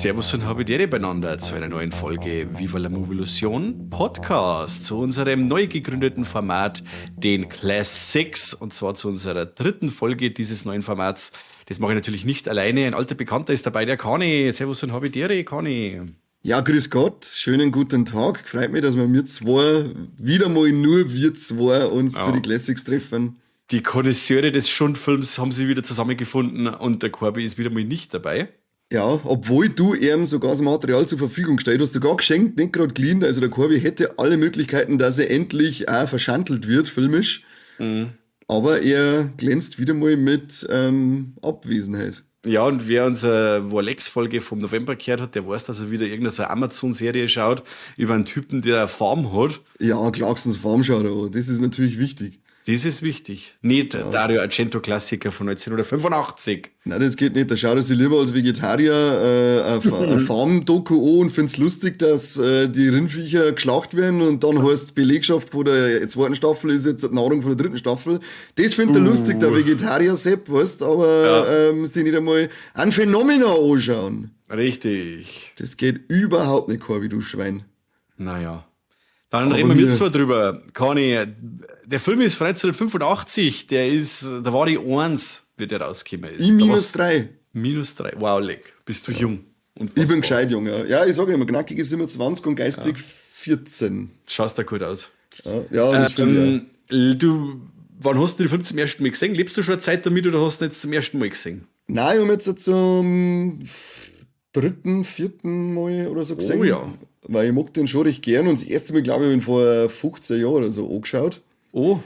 Servus und Habidere beieinander zu einer neuen Folge Viva la Movilusion Podcast, zu unserem neu gegründeten Format, den Classics, und zwar zu unserer dritten Folge dieses neuen Formats. Das mache ich natürlich nicht alleine, ein alter Bekannter ist dabei, der Kani. Servus und Habidere, Kani. Ja, grüß Gott, schönen guten Tag. Freut mich, dass wir zwei, wieder mal nur wir zwei, uns zu den Classics treffen. Die Konnoisseure des Schundfilms haben sich wieder zusammengefunden und der Corby ist wieder mal nicht dabei. Ja, obwohl du ihm sogar das Material zur Verfügung gestellt hast, sogar geschenkt, nicht gerade geliehen. Also der Corby hätte alle Möglichkeiten, dass er endlich auch verschandelt wird, filmisch. Mhm. Aber er glänzt wieder mal mit Abwesenheit. Ja, und wer unsere Warlex-Folge vom November gehört hat, der weiß, dass er wieder irgendeine so Amazon-Serie schaut über einen Typen, der eine Farm hat. Ja, Clarksons Farm schaut er an. Das ist natürlich wichtig. Das ist wichtig. Nicht Dario Argento-Klassiker von 1985. Nein, das geht nicht. Da schaut er sich lieber als Vegetarier eine Farm-Doku an und findet es lustig, dass die Rindviecher geschlacht werden und dann heißt Belegschaft von der zweiten Staffel ist jetzt die Nahrung von der dritten Staffel. Das findet er lustig, der Vegetarier-Sepp, weißt, aber sich nicht einmal ein Phänomena anschauen. Richtig. Das geht überhaupt nicht, Corby, du Schwein. Naja. Dann reden wir zwar drüber. Kani, der Film ist von 1985, da war die 1, wie der rausgekommen ist. -3. -3, wow, leck. Bist du jung. Unfassbar. Ich bin gescheit jung, ja. Ja, ich sage immer, knackige 27 und geistig 14. Schaust da gut aus. Ja, das finde ich auch. Wann hast du den Film zum ersten Mal gesehen? Lebst du schon eine Zeit damit oder hast du ihn jetzt zum ersten Mal gesehen? Nein, ich habe jetzt zum 3., 4. Mal oder so gesehen. Oh ja. Weil ich mag den schon recht gern und das erste Mal, glaube ich, habe ich ihn vor 15 Jahren oder so angeschaut. Oh.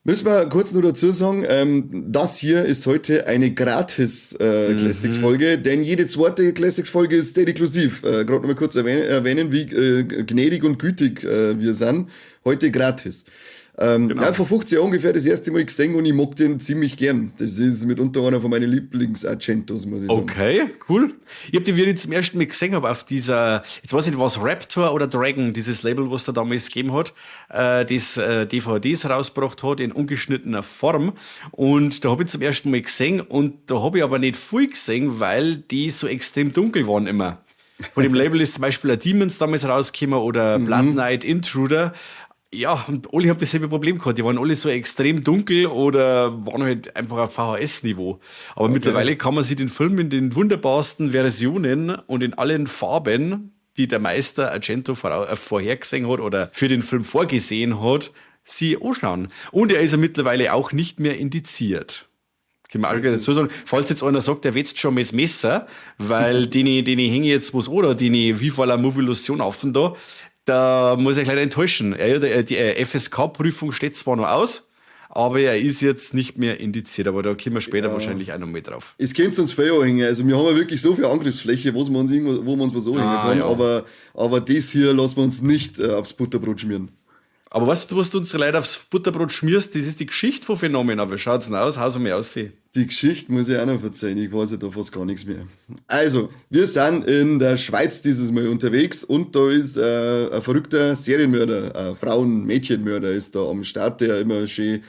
Müssen wir kurz nur dazu sagen, das hier ist heute eine gratis Classics-Folge, denn jede zweite Classics-Folge ist exklusiv. Gerade noch mal kurz erwähnen, wie gnädig und gütig wir sind. Heute gratis. Genau. Ja, vor 15 Jahren ungefähr das erste Mal gesehen und ich mag den ziemlich gern. Das ist mitunter einer von meinen Lieblings-Argentos, muss ich sagen. Okay, cool. Ich habe die wieder zum ersten Mal gesehen, habe auf dieser, jetzt weiß ich nicht, was Raptor oder Dragon, dieses Label, was da damals gegeben hat, das DVDs rausgebracht hat in ungeschnittener Form. Und da habe ich zum ersten Mal gesehen und da habe ich aber nicht viel gesehen, weil die so extrem dunkel waren immer. Von dem Label ist zum Beispiel Demons damals rausgekommen oder Blood Knight Intruder. Ja, und alle haben dasselbe Problem gehabt. Die waren alle so extrem dunkel oder waren halt einfach auf VHS-Niveau. Aber mittlerweile kann man sich den Film in den wunderbarsten Versionen und in allen Farben, die der Meister Argento vorhergesehen hat oder für den Film vorgesehen hat, sie anschauen. Und er ist ja mittlerweile auch nicht mehr indiziert. Kann man auch dazu sagen, falls jetzt einer sagt, der wetzt schon mal das Messer, weil denen hänge jetzt was oder denen Viva la Movilusion auf und da muss ich leider enttäuschen. Die FSK-Prüfung steht zwar noch aus, aber er ist jetzt nicht mehr indiziert. Aber da kommen wir später wahrscheinlich auch noch mit drauf. Es könnte uns viel anhängen. Also wir haben ja wirklich so viel Angriffsfläche, wo wir uns was anhängen können. Ja. Aber das hier lassen wir uns nicht aufs Butterbrot schmieren. Aber weißt du, was du uns leider aufs Butterbrot schmierst? Das ist die Geschichte von Phänomena. Wie schaut's denn aus? Haus mir aussehen. Die Geschichte muss ich auch noch erzählen. Ich weiß ja da fast gar nichts mehr. Also, wir sind in der Schweiz dieses Mal unterwegs und da ist ein verrückter Serienmörder, ein Frauen-Mädchenmörder ist da am Start, der immer schön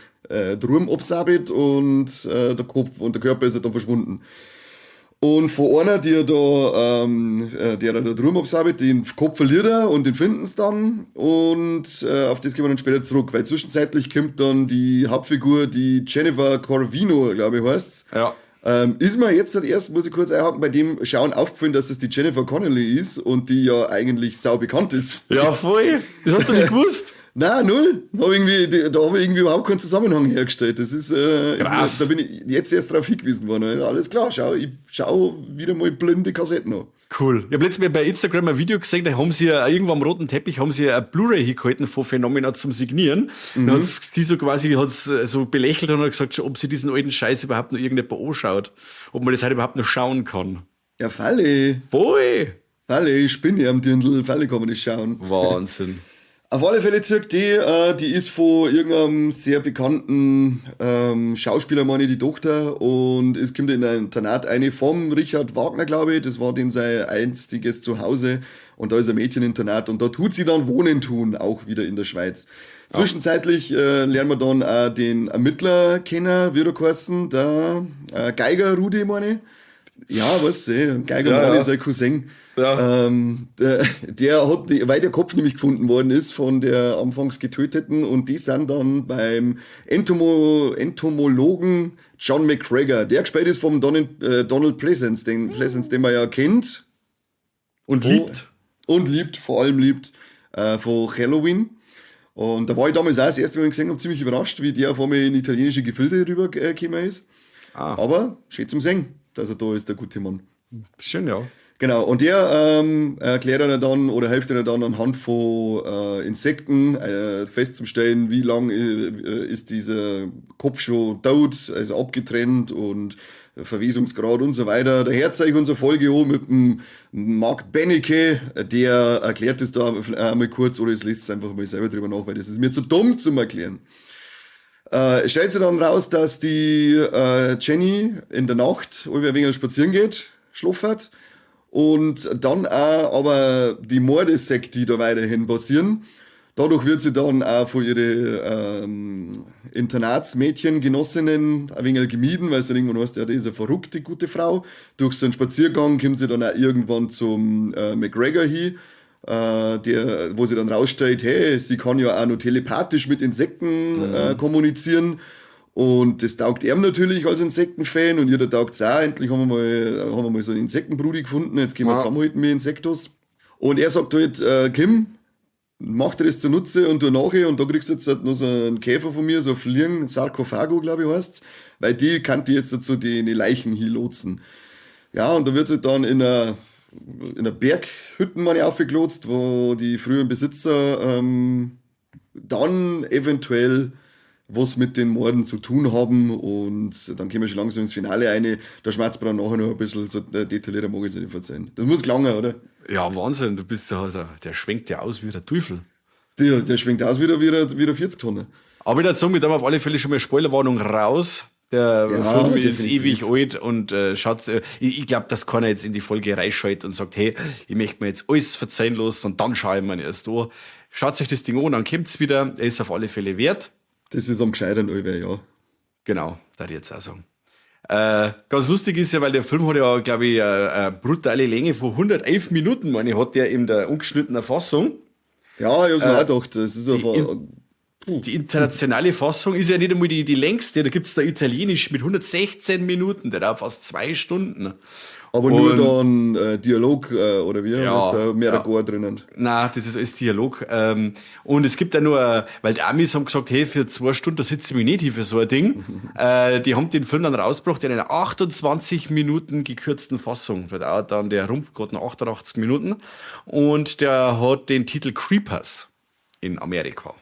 drum absabbelt und der Kopf und der Körper ist halt dann verschwunden. Und von einer, der da drum absabbelt, den Kopf verliert er und den finden sie dann und auf das gehen wir dann später zurück, weil zwischenzeitlich kommt dann die Hauptfigur, die Jennifer Corvino, glaube ich, heißt's. Ja. Ist mir jetzt erst, muss ich kurz einhaken, bei dem Schauen aufgefallen, dass das die Jennifer Connelly ist und die ja eigentlich sau bekannt ist. Ja, voll. Das hast du nicht gewusst. Nein, null. Da habe ich irgendwie überhaupt keinen Zusammenhang hergestellt. Das ist, da bin ich jetzt erst drauf hingewiesen worden. Also alles klar, ich schau wieder mal blinde Kassetten an. Cool. Ich habe letztes Mal bei Instagram ein Video gesehen, da haben sie irgendwo am roten Teppich haben sie ein Blu-ray hingehalten von Phänomena zum Signieren. Dann hat sie so quasi so belächelt und hat gesagt, ob sie diesen alten Scheiß überhaupt noch irgendjemand anschaut. Ob man das halt überhaupt noch schauen kann. Ja, Falle. Voll. Falle, ich spinne am Dirndl. Falle kann man nicht schauen. Wahnsinn. Auf alle Fälle zirkt die ist von irgendeinem sehr bekannten Schauspieler, meine ich, die Tochter, und es kommt in ein Internat eine vom Richard Wagner, glaube ich, das war den sein einziges Zuhause, und da ist ein Mädcheninternat und da tut sie dann Wohnen tun, auch wieder in der Schweiz. Zwischenzeitlich lernen wir dann auch den Ermittler kennen, wie der geheißen, der Geiger Rudi, meine ich. Ja, weißt du, Geiger Rudi ist ein Cousin. Ja. Der hat, weil der Kopf nämlich gefunden worden ist von der anfangs Getöteten, und die sind dann beim Entomologen John McGregor, der gespielt ist vom Donald Pleasence, den man ja kennt. Und liebt. Und liebt, vor allem liebt, von Halloween. Und da war ich damals auch das erste Mal gesehen, habe ziemlich überrascht, wie der auf einmal in italienische Gefilde rübergekommen ist. Aber schön zum Sehen, dass er da ist, der gute Mann. Schön, ja. Genau, und der erklärt einer dann oder hilft einer dann anhand von Insekten festzustellen, wie lang ist dieser Kopf schon tot, also abgetrennt, und Verwesungsgrad und so weiter. Da hört euch unsere Folge an mit dem Mark Benecke, der erklärt das da einmal kurz, oder es liest es einfach mal selber drüber nach, weil das ist mir zu dumm zum Erklären. Stellt sich dann raus, dass die Jenny in der Nacht ein wenig spazieren geht, schluffert, und dann auch aber die Morde sagt, die da weiterhin passieren. Dadurch wird sie dann auch von ihren Internatsmädchen, Genossinnen ein wenig gemieden, weil sie irgendwann heißt, ja, die ist eine verrückte, gute Frau. Durch so einen Spaziergang kommt sie dann auch irgendwann zum McGregor hin, wo sie dann rausstellt, hey, sie kann ja auch noch telepathisch mit Insekten kommunizieren. Und das taugt ihm natürlich als Insektenfan, und ihr da taugt's auch. Endlich haben wir mal so einen Insektenbrudi gefunden, jetzt können wir zusammenhalten mit Insektos. Und er sagt halt, Kim, mach dir das zunutze und du nachher, und da kriegst du jetzt halt noch so einen Käfer von mir, so ein Fliegen, Sarkophago, glaube ich, heißt's, weil die kann die jetzt zu den Leichen hier lotsen. Ja, und da wird sie dann in einer Berghütten mal aufgelotst, wo die früheren Besitzer dann eventuell was mit den Morden zu tun haben, und dann gehen wir schon langsam ins Finale rein. Da schmerzt man dann nachher noch ein bisschen, so detaillierter mag ich es nicht erzählen. Das muss lange, oder? Ja, Wahnsinn, du bist ja, der schwenkt ja aus wie der Teufel. Der schwenkt aus wie der 40-Tonne. Aber ich würde sagen, wir haben auf alle Fälle schon mal Spoilerwarnung raus. Der Film ist ewig alt, und schaut, ich glaube, dass keiner jetzt in die Folge reinschaltet und sagt, hey, ich möchte mir jetzt alles verzeihen lassen und dann schaue ich mir erst an. Schaut euch das Ding an, dann kommt's wieder. Er ist auf alle Fälle wert. Das ist am gescheitern, ja. Genau, da ich jetzt auch sagen. Ganz lustig ist ja, weil der Film hat ja, glaube ich, eine brutale Länge von 111 Minuten, meine ich, hat der in der ungeschnittenen Fassung. Ja, ich hab's mir auch gedacht, das ist einfach... Die internationale Fassung ist ja nicht einmal die längste, da gibt's da Italienisch mit 116 Minuten, der dauert fast 2 Stunden. Aber nur dann Dialog, oder wie? Ja, ist da mehr Gore drinnen? Nein, das ist alles Dialog. Und es gibt ja nur, weil die Amis haben gesagt, hey, für 2 Stunden, da sitzen wir nicht hier für so ein Ding. Die haben den Film dann rausgebracht in einer 28 Minuten gekürzten Fassung. Da dauert dann der Rumpf gerade noch 88 Minuten. Und der hat den Titel Creepers in Amerika.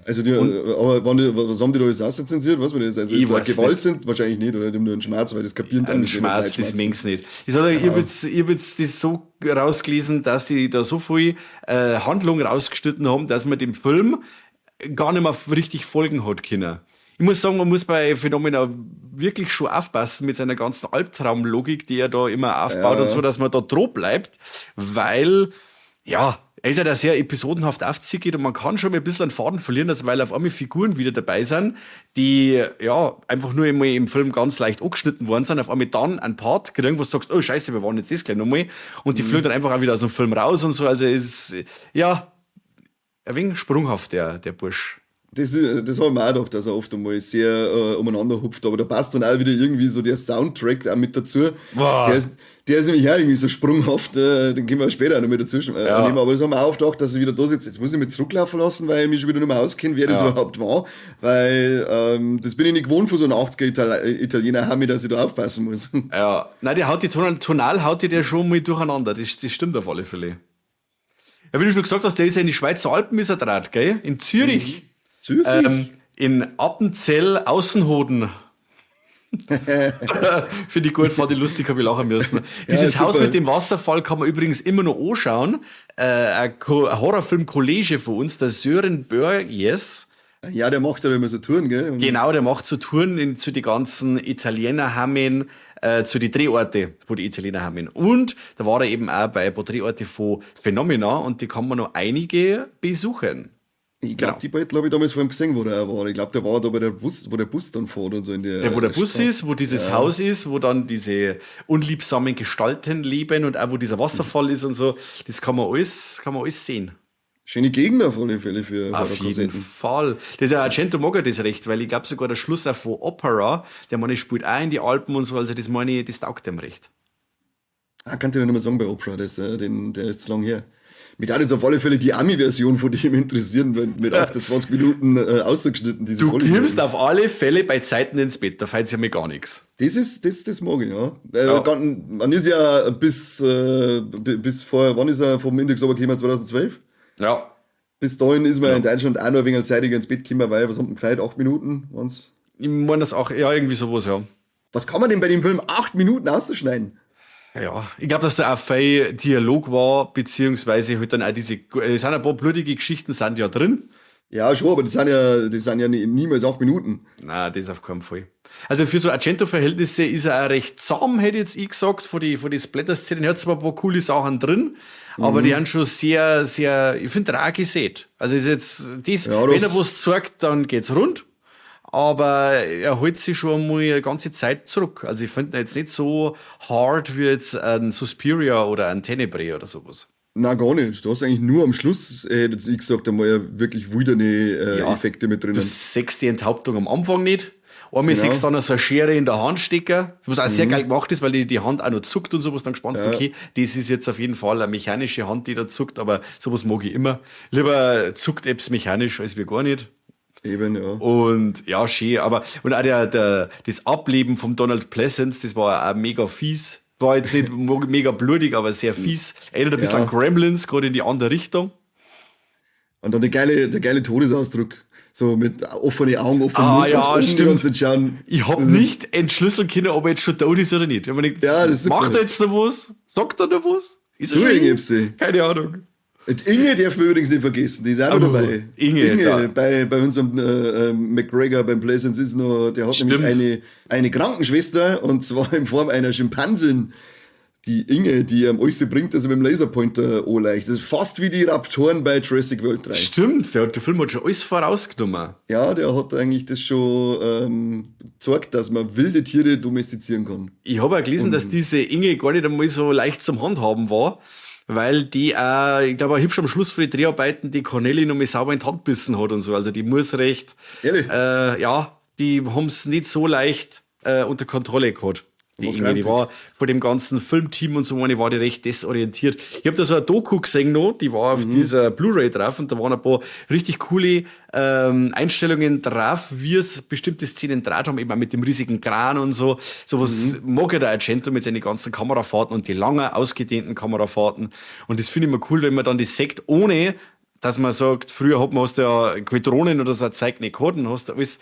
Also aber was haben die da jetzt auszensiert? Was man das? Also ist das Gewalt nicht. Sind? Wahrscheinlich nicht, oder? Die haben nur einen Schmerz, weil das kapieren Ein Schmerz, das mengen's nicht. Ich sage, ich hab jetzt das so rausgelesen, dass die da so viel Handlung rausgeschnitten haben, dass man dem Film gar nicht mehr richtig folgen hat können. Ich muss sagen, man muss bei Phenomena wirklich schon aufpassen mit seiner ganzen Albtraumlogik, die er da immer aufbaut und so, dass man da droh bleibt, weil, ja, er ist ja da sehr episodenhaft aufzieht, und man kann schon mal ein bisschen einen Faden verlieren, also weil auf einmal Figuren wieder dabei sind, die ja einfach nur einmal im Film ganz leicht angeschnitten worden sind, auf einmal dann einen Part kriegen, wo du sagst, oh scheiße, wir waren jetzt das gleich nochmal, und die fliegen dann einfach auch wieder aus dem Film raus und so, also ist, ja, ein wenig sprunghaft, der Bursch. Das haben wir auch gedacht, dass er oft einmal sehr umeinander hupft, aber da passt dann auch wieder irgendwie so der Soundtrack auch mit dazu. Wow. Der ist nämlich auch irgendwie so sprunghaft, den können wir später auch noch mit dazwischen nehmen, aber das haben wir auch gedacht, dass er wieder da sitzt. Jetzt muss ich mich zurücklaufen lassen, weil ich mich schon wieder nicht mehr auskenne, wer das überhaupt war, weil das bin ich nicht gewohnt von so einem 80er Italiener, Hami, dass ich da aufpassen muss. Ja, nein, der haut die Tonal haut die der schon mal durcheinander, das stimmt auf alle Fälle. Ja, wie du schon gesagt hast, der ist ja in die Schweizer Alpen ist er draht, gell? In Zürich. Zürich? In Appenzell Außenhoden. Finde ich gut, fand ich lustig, habe ich lachen müssen. Dieses Haus super. mit dem Wasserfall kann man übrigens immer noch anschauen. Ein Horrorfilm-Kollege von uns, der Sören Börjes, Ja, der macht ja immer so Touren, gell? Und genau, der macht so Touren zu die ganzen Italiener haben, zu die Drehorte, wo die Italiener haben. Und da war er eben auch bei ein paar Drehorte von Phenomena und die kann man noch einige besuchen. ich glaube, Genau. die beiden habe ich damals vor ihm gesehen, wo der war. Ich glaube, der war da bei der Bus, wo der Bus dann fährt und so in der. Der, wo der Bus Stadt. ist, wo dieses Haus ist, wo dann diese unliebsamen Gestalten leben und auch wo dieser Wasserfall ist und so, das kann man alles sehen. Schöne Gegend auf alle Fälle für Auf jeden Horrorkassetten. Fall. Das ist ja Argento mag ja das recht, weil ich glaube sogar der Schluss auch von Opera, der meine spielt auch in die Alpen und so, also das meine ich, das taugt dem recht. Ah, kann ich dir nicht mehr sagen bei Opera, der ist zu lang her. Mich hat jetzt auf alle Fälle die Ami-Version von dem interessieren, mit 28 Minuten ausgeschnitten. Diese Du Vollidioten. gibst auf alle Fälle bei Zeiten ins Bett, da fällt ja mir gar nichts. Das mag ich, ja. Ja. Man ist ja bis vor, wann ist er vom Index runtergekommen, 2012? Ja. Bis dahin ist man in Deutschland auch noch ein wenig zeitiger ins Bett gekommen, weil, was haben wir gefeiert? 8 Minuten? Waren's? Ich meine das auch, ja, irgendwie sowas, ja. Was kann man denn bei dem Film 8 Minuten auszuschneiden? Ja, ich glaube, dass da auch viel Dialog war, beziehungsweise halt dann auch es sind ein paar blutige Geschichten sind ja drin. Ja, schon, aber das sind ja niemals 8 Minuten. Na, das auf keinen Fall. Also für so Argento-Verhältnisse ist er auch recht zahm, hätte jetzt ich gesagt, von die Splatter-Szenen. Er hat zwar ein paar coole Sachen drin, aber die haben schon sehr, sehr, ich finde, rar gesät. Also ist jetzt, Ja, wenn er was zeigt, dann geht's rund. Aber er hält sich schon mal eine ganze Zeit zurück. Also ich finde ihn jetzt nicht so hard wie jetzt ein Suspiria oder ein Tenebrae oder sowas. Na gar nicht. Du hast eigentlich nur am Schluss, hätte jetzt ich gesagt, einmal ja wirklich wilderne Ja, Effekte mit drin. Du siehst die Enthauptung am Anfang nicht. Einmal Genau. siehst du dann so eine Schere in der Hand stecken, was auch sehr geil gemacht ist, weil die Hand auch noch zuckt und sowas, dann gespannt okay, das ist jetzt auf jeden Fall eine mechanische Hand, die da zuckt, aber sowas mag ich immer. Lieber zuckt Apps mechanisch als wir gar nicht. Eben, ja. Und ja, schön, aber und auch das Ableben vom Donald Pleasence, das war auch mega fies. War jetzt nicht mega blutig, aber sehr fies. Erinnert ein bisschen Ja. an Gremlins, gerade in die andere Richtung. Und dann der geile Todesausdruck. So mit offene Augen, offenen Ah, Mund, ja, nach oben die stimmt. ganze Zeit schauen. Ich hab Das nicht entschlüsseln können, ob er jetzt schon tot ist oder nicht. Ich hab mir gedacht, Ja, das ist macht super. er jetzt noch was? Sagt er noch was? Ist er Du, schon hin? Ingepse. Keine Ahnung. Und Inge darf man übrigens nicht vergessen, die ist auch noch Oh, dabei. Inge, bei unserem McGregor beim Pleasance ist noch, der hat Stimmt. nämlich eine Krankenschwester und zwar in Form einer Schimpansin. Die Inge, die am alles bringt, dass er mit dem Laserpointer anleicht. Das ist fast wie die Raptoren bei Jurassic World 3. Stimmt, der Film hat schon alles vorausgenommen. Ja, der hat eigentlich das schon gezeigt, dass man wilde Tiere domestizieren kann. Ich habe auch gelesen, dass diese Inge gar nicht einmal so leicht zum Handhaben war, weil die auch, ich glaube, hübsch am Schluss für die Dreharbeiten die Corneli noch mal sauber in die Hand bissen hat und so. Also die muss recht, Ehrlich? ja, die haben es nicht so leicht unter Kontrolle gehabt. Die Was Inge, die grantig. war von dem ganzen Filmteam und so, war die recht desorientiert. Ich habe da so eine Doku gesehen noch, die war auf dieser Blu-ray drauf und da waren ein paar richtig coole Einstellungen drauf, wie es bestimmte Szenen draht haben, eben auch mit dem riesigen Kran und so. Sowas mag ja der Argento mit seinen ganzen Kamerafahrten und die langen, ausgedehnten Kamerafahrten. Und das finde ich immer cool, wenn man dann das sagt, ohne dass man sagt, früher hast du ja keine Drohnen oder so ein Zeug nicht gehabt und hast du alles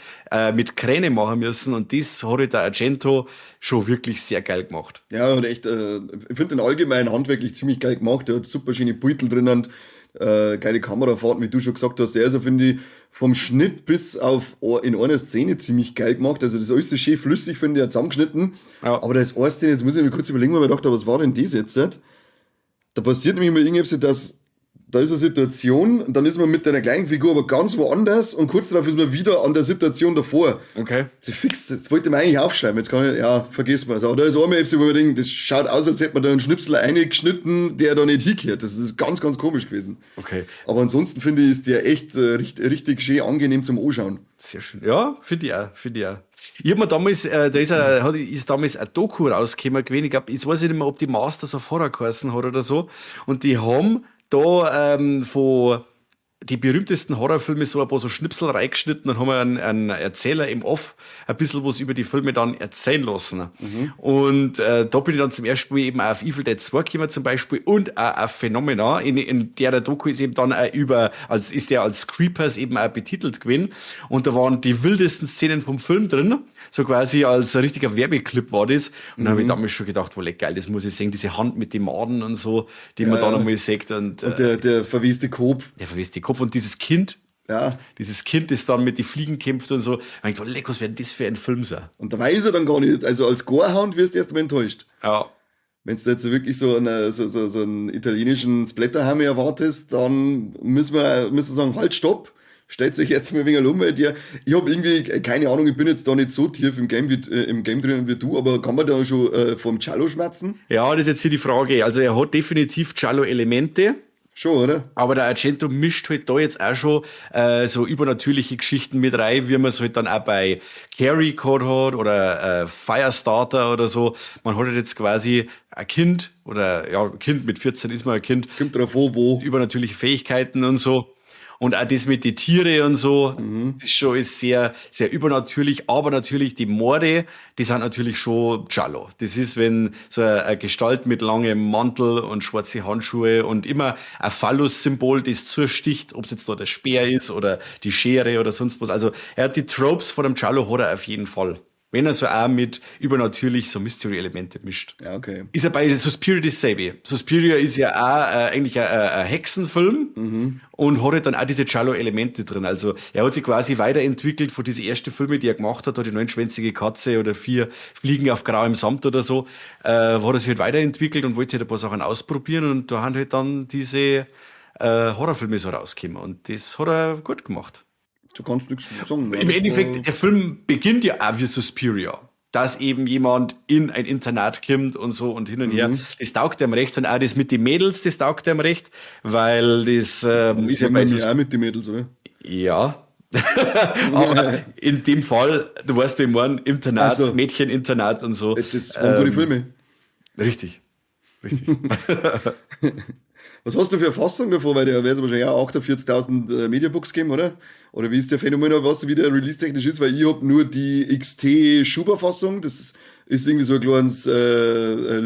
mit Kräne machen müssen und das hat halt der Argento schon wirklich sehr geil gemacht. Ja, und echt, ich finde den allgemeinen handwerklich ziemlich geil gemacht. Der hat super schöne Beutel drinnen, geile Kamerafahrten, wie du schon gesagt hast. Also finde ich vom Schnitt bis auf in einer Szene ziemlich geil gemacht. Also das ist alles so schön flüssig, finde ich, zusammengeschnitten. Ja. Aber das erste, jetzt muss ich mir kurz überlegen, weil ich dachte, was war denn das jetzt? Da passiert nämlich mal irgendwas, dass da ist eine Situation, und dann ist man mit einer gleichen Figur aber ganz woanders und kurz darauf ist man wieder an der Situation davor. Okay. Sie fixt, das wollte man eigentlich aufschreiben, jetzt kann ich, ja, vergiss mal. Aber da ist einmal etwas, wo man denkt, das schaut aus, als hätte man da einen Schnipsel eingeschnitten, der da nicht hingehört. Das ist ganz, ganz komisch gewesen. Okay. Aber ansonsten finde ich, ist der echt richtig schön angenehm zum Anschauen. Sehr schön. Ja, finde ich auch, finde ich auch. Ich habe mir damals, ist damals ein Doku rausgekommen gewesen. Ich glaube, jetzt weiß ich nicht mehr, ob die Masters of Horror geheißen hat oder so. Und die haben da von die berühmtesten Horrorfilme so ein paar so Schnipsel reingeschnitten und haben einen Erzähler im Off ein bisschen was über die Filme dann erzählen lassen. Und da bin ich dann zum ersten Mal eben auch auf Evil Dead 2 gekommen zum Beispiel und auch auf Phenomena. In der Doku ist eben dann auch ist der als Creepers eben auch betitelt gewesen. Und da waren die wildesten Szenen vom Film drin. So quasi als ein richtiger Werbeclip war das. Und dann habe ich damals schon gedacht, wolle geil, das muss ich sehen, diese Hand mit den Maden und so, die man dann einmal sieht. Und der verweste Kopf. Der verweste Kopf und dieses Kind, das dann mit den Fliegen kämpft und so. Und ich dachte, leck, was wäre das für ein Film sein? Und da weiß er dann gar nicht, also als Gorehound wirst du erst einmal enttäuscht. Ja. Wenn du jetzt wirklich so einen italienischen Splatterhammer erwartest, dann müssen wir sagen, halt, stopp. Stellt euch erst mal ein wenig um, weil ich habe irgendwie, keine Ahnung, ich bin jetzt da nicht so tief im Game drin wie du, aber kann man da schon vom Cello schmerzen? Ja, das ist jetzt hier die Frage. Also er hat definitiv Cello-Elemente. Schon, oder? Aber der Argento mischt halt da jetzt auch schon so übernatürliche Geschichten mit rein, wie man es halt dann auch bei Carrie gehabt hat oder Firestarter oder so. Man hat halt jetzt quasi ein Kind oder ja, Kind mit 14 ist man ein Kind. Kommt drauf an, wo. Übernatürliche Fähigkeiten und so. Und auch das mit den Tiere und so, das ist sehr, sehr übernatürlich. Aber natürlich die Morde, die sind natürlich schon Giallo. Das ist, wenn so eine Gestalt mit langem Mantel und schwarze Handschuhe und immer ein Phallus-Symbol, das zusticht, ob es jetzt da der Speer ist oder die Schere oder sonst was. Also er hat die Tropes von dem Giallo hat er auf jeden Fall. Wenn er so auch mit übernatürlich so Mystery-Elemente mischt. Ja, okay. Ist er bei Suspiria dasselbe. Suspiria ist ja auch eigentlich ein Hexenfilm und hat halt dann auch diese Giallo-Elemente drin. Also er hat sich quasi weiterentwickelt von diesen ersten Filmen, die er gemacht hat, die 9-schwänzige Katze oder 4 Fliegen auf grauem Samt oder so, hat er sich halt weiterentwickelt und wollte halt ein paar Sachen ausprobieren und da haben halt dann diese Horrorfilme so rausgekommen und das hat er gut gemacht. Du kannst nichts sagen. Im Endeffekt, der Film beginnt ja auch wie Suspiria. Dass eben jemand in ein Internat kommt und so und hin und her. Das taugt ihm recht. Und auch das mit den Mädels, das taugt ihm recht. Weil das ist ja bei auch mit den Mädels, oder? Ja. Aber in dem Fall, du weißt, wie ich meine, Internat, Also, Mädcheninternat und so. Das waren gute Filme. Richtig. Was hast du für eine Fassung davon? Weil der wird wahrscheinlich auch 48.000 Mediabooks geben, oder? Oder wie ist der Phänomen, was wie der release-technisch ist? Weil ich hab nur die XT-Schuber-Fassung. Das ist irgendwie so ein kleines so ein